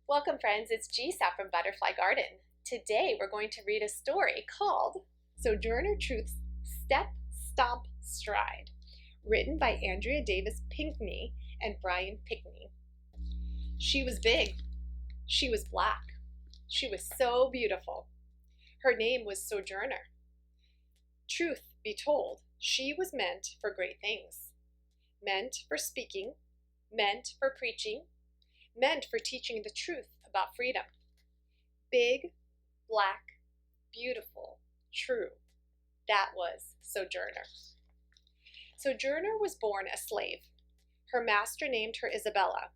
Welcome, friends. It's Gisa from Butterfly Garden. Today we're going to read a story called Sojourner Truth Step-Stomp Stride, written by Andrea Pinkney and Brian Pinkney. She was big. She was black. She was so beautiful. Her name was Sojourner. Truth be told, she was meant for great things. Meant for speaking, meant for preaching, meant for teaching the truth about freedom. Big, black, beautiful, true. That was Sojourner. Sojourner was born a slave. Her master named her Isabella.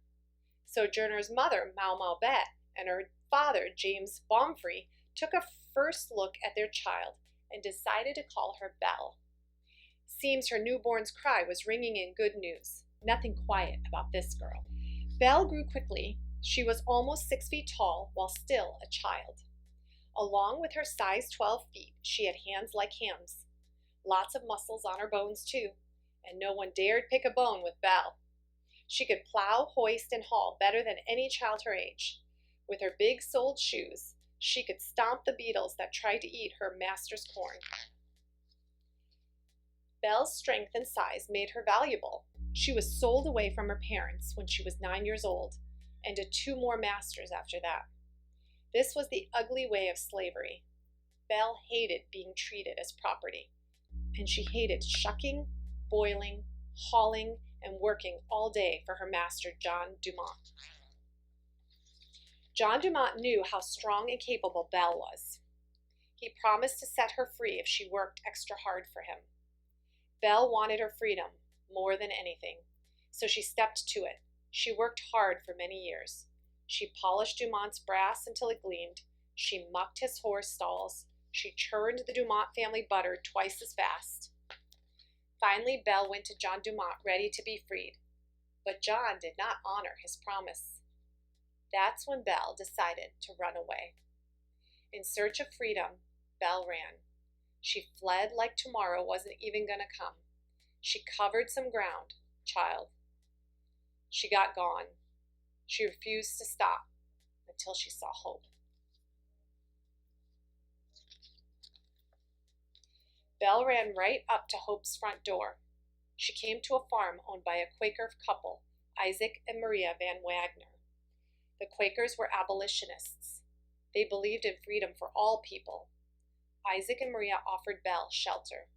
Sojourner's mother, Mau Bet, and her father, James Bomfrey, took a first look at their child and decided to call her Belle. Seems her newborn's cry was ringing in good news. Nothing quiet about this girl. Belle grew quickly. She was almost 6 feet tall while still a child. Along with her size 12 feet, she had hands like hams. Lots of muscles on her bones too, and no one dared pick a bone with Belle. She could plow, hoist, and haul better than any child her age. With her big-soled shoes, she could stomp the beetles that tried to eat her master's corn. Belle's strength and size made her valuable. She was sold away from her parents when she was 9 years old, and to 2 more masters after that. This was the ugly way of slavery. Belle hated being treated as property, and she hated shucking, boiling, hauling, and working all day for her master, John Dumont. John Dumont knew how strong and capable Belle was. He promised to set her free if she worked extra hard for him. Belle wanted her freedom more than anything, so she stepped to it. She worked hard for many years. She polished Dumont's brass until it gleamed. She mucked his horse stalls. She churned the Dumont family butter twice as fast. Finally, Belle went to John Dumont ready to be freed, but John did not honor his promise. That's when Belle decided to run away. In search of freedom, Belle ran. She fled like tomorrow wasn't even going to come. She covered some ground, child. She got gone. She refused to stop until she saw hope. Belle ran right up to Hope's front door. She came to a farm owned by a Quaker couple, Isaac and Maria Van Wagner. The Quakers were abolitionists. They believed in freedom for all people. Isaac and Maria offered Belle shelter.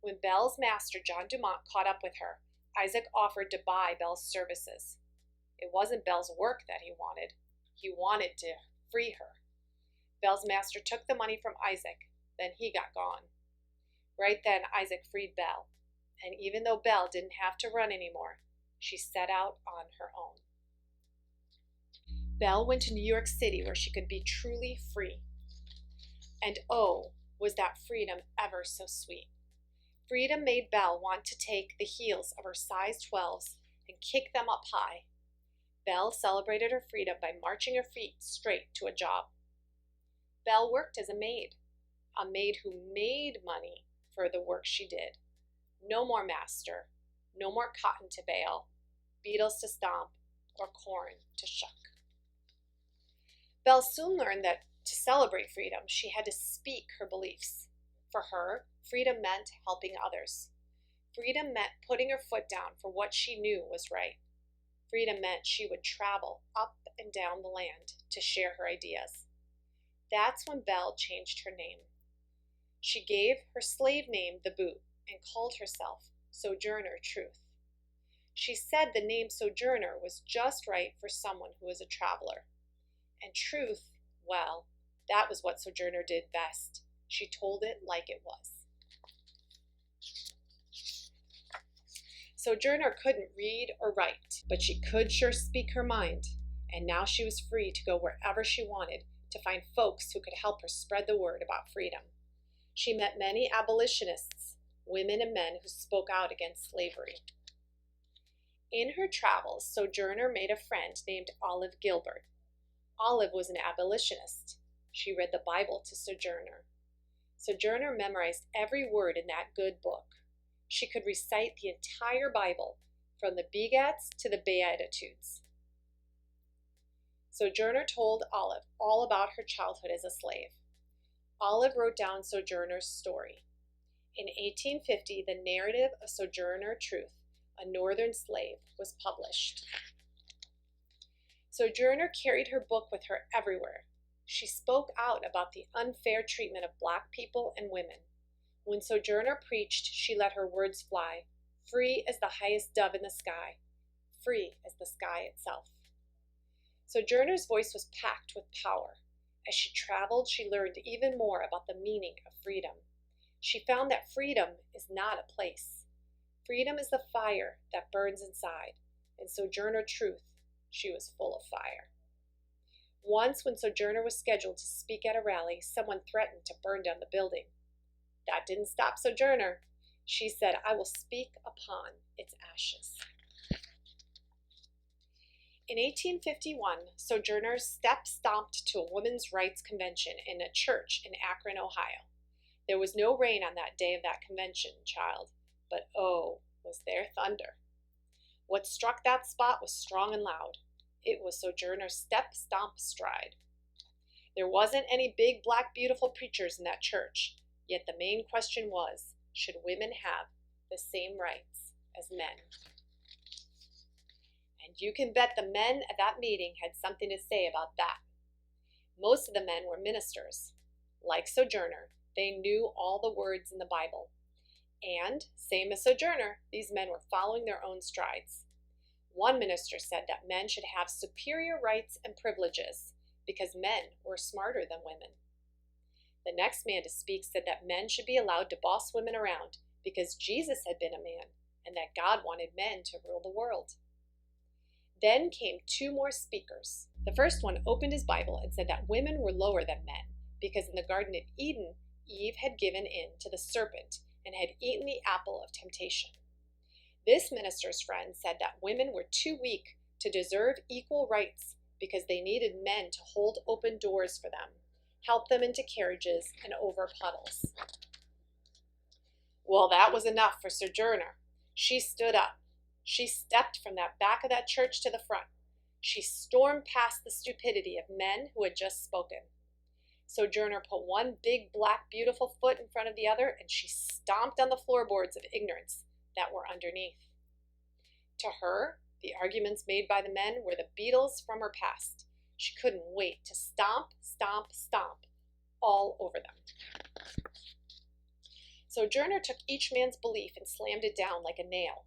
When Belle's master, John Dumont, caught up with her, Isaac offered to buy Belle's services. It wasn't Belle's work that he wanted. He wanted to free her. Belle's master took the money from Isaac, then he got gone. Right then, Isaac freed Belle, and even though Belle didn't have to run anymore, she set out on her own. Belle went to New York City where she could be truly free. And oh, was that freedom ever so sweet. Freedom made Belle want to take the heels of her size 12s and kick them up high. Belle celebrated her freedom by marching her feet straight to a job. Belle worked as a maid who made money for the work she did. No more master, no more cotton to bale, beetles to stomp, or corn to shuck. Belle soon learned that to celebrate freedom, she had to speak her beliefs. For her, freedom meant helping others. Freedom meant putting her foot down for what she knew was right. Freedom meant she would travel up and down the land to share her ideas. That's when Belle changed her name. She gave her slave name the boot and called herself Sojourner Truth. She said the name Sojourner was just right for someone who was a traveler. And truth, well, that was what Sojourner did best. She told it like it was. Sojourner couldn't read or write, but she could sure speak her mind, and now she was free to go wherever she wanted to find folks who could help her spread the word about freedom. She met many abolitionists, women and men who spoke out against slavery. In her travels, Sojourner made a friend named Olive Gilbert. Olive was an abolitionist. She read the Bible to Sojourner. Sojourner memorized every word in that good book. She could recite the entire Bible, from the Begats to the Beatitudes. Sojourner told Olive all about her childhood as a slave. Olive wrote down Sojourner's story. In 1850, the narrative of Sojourner Truth, a northern slave, was published. Sojourner carried her book with her everywhere. She spoke out about the unfair treatment of black people and women. When Sojourner preached, she let her words fly, free as the highest dove in the sky, free as the sky itself. Sojourner's voice was packed with power. As she traveled, she learned even more about the meaning of freedom. She found that freedom is not a place. Freedom is the fire that burns inside. In Sojourner Truth, she was full of fire. Once, when Sojourner was scheduled to speak at a rally, someone threatened to burn down the building. That didn't stop Sojourner. She said, "I will speak upon its ashes." In 1851, Sojourners step-stomped to a women's rights convention in a church in Akron, Ohio. There was no rain on that day of that convention, child, but oh, was there thunder. What struck that spot was strong and loud. It was Sojourner's Step-Stomp Stride. There wasn't any big, black, beautiful preachers in that church, yet the main question was, should women have the same rights as men? And you can bet the men at that meeting had something to say about that. Most of the men were ministers. Like Sojourner, they knew all the words in the Bible. And, same as Sojourner, these men were following their own strides. One minister said that men should have superior rights and privileges because men were smarter than women. The next man to speak said that men should be allowed to boss women around because Jesus had been a man and that God wanted men to rule the world. Then came two more speakers. The first one opened his Bible and said that women were lower than men because in the Garden of Eden, Eve had given in to the serpent and had eaten the apple of temptation. This minister's friend said that women were too weak to deserve equal rights because they needed men to hold open doors for them, help them into carriages, and over puddles. Well, that was enough for Sojourner. She stood up. She stepped from that back of that church to the front. She stormed past the stupidity of men who had just spoken. Sojourner put one big, black, beautiful foot in front of the other, and she stomped on the floorboards of ignorance that were underneath. To her, the arguments made by the men were the Beatles from her past. She couldn't wait to stomp, stomp, stomp all over them. Sojourner took each man's belief and slammed it down like a nail.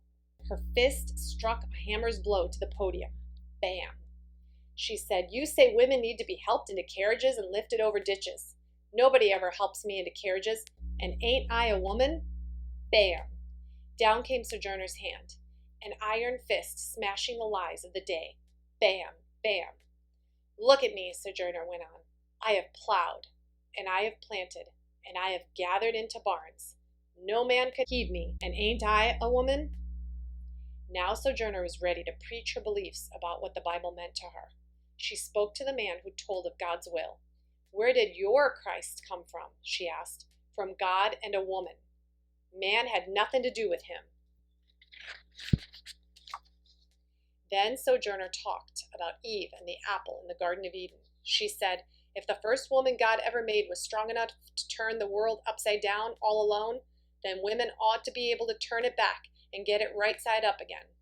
Her fist struck a hammer's blow to the podium. Bam! She said, "You say women need to be helped into carriages and lifted over ditches. Nobody ever helps me into carriages, and ain't I a woman?" Bam! Down came Sojourner's hand, an iron fist smashing the lies of the day. Bam! Bam! "Look at me," Sojourner went on. "I have plowed, and I have planted, and I have gathered into barns. No man could heed me, and ain't I a woman?" Now Sojourner was ready to preach her beliefs about what the Bible meant to her. She spoke to the man who told of God's will. "Where did your Christ come from?" she asked. "From God and a woman. Man had nothing to do with him." Then Sojourner talked about Eve and the apple in the Garden of Eden. She said, "If the first woman God ever made was strong enough to turn the world upside down all alone, then women ought to be able to turn it back and get it right side up again."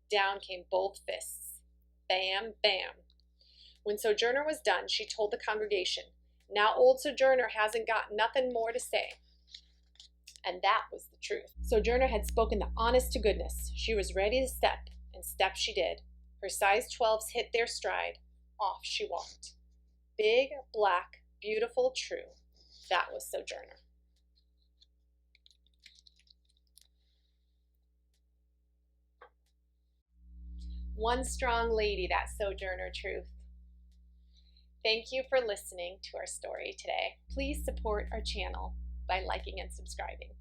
Down came both fists. Bam, bam. When Sojourner was done, she told the congregation, "Now old Sojourner hasn't got nothing more to say." And that was the truth. Sojourner had spoken the honest to goodness. She was ready to step, and step she did. Her size 12s hit their stride. Off she walked. Big, black, beautiful, true. That was Sojourner. One strong lady, that Sojourner Truth. Thank you for listening to our story today. Please support our channel by liking and subscribing.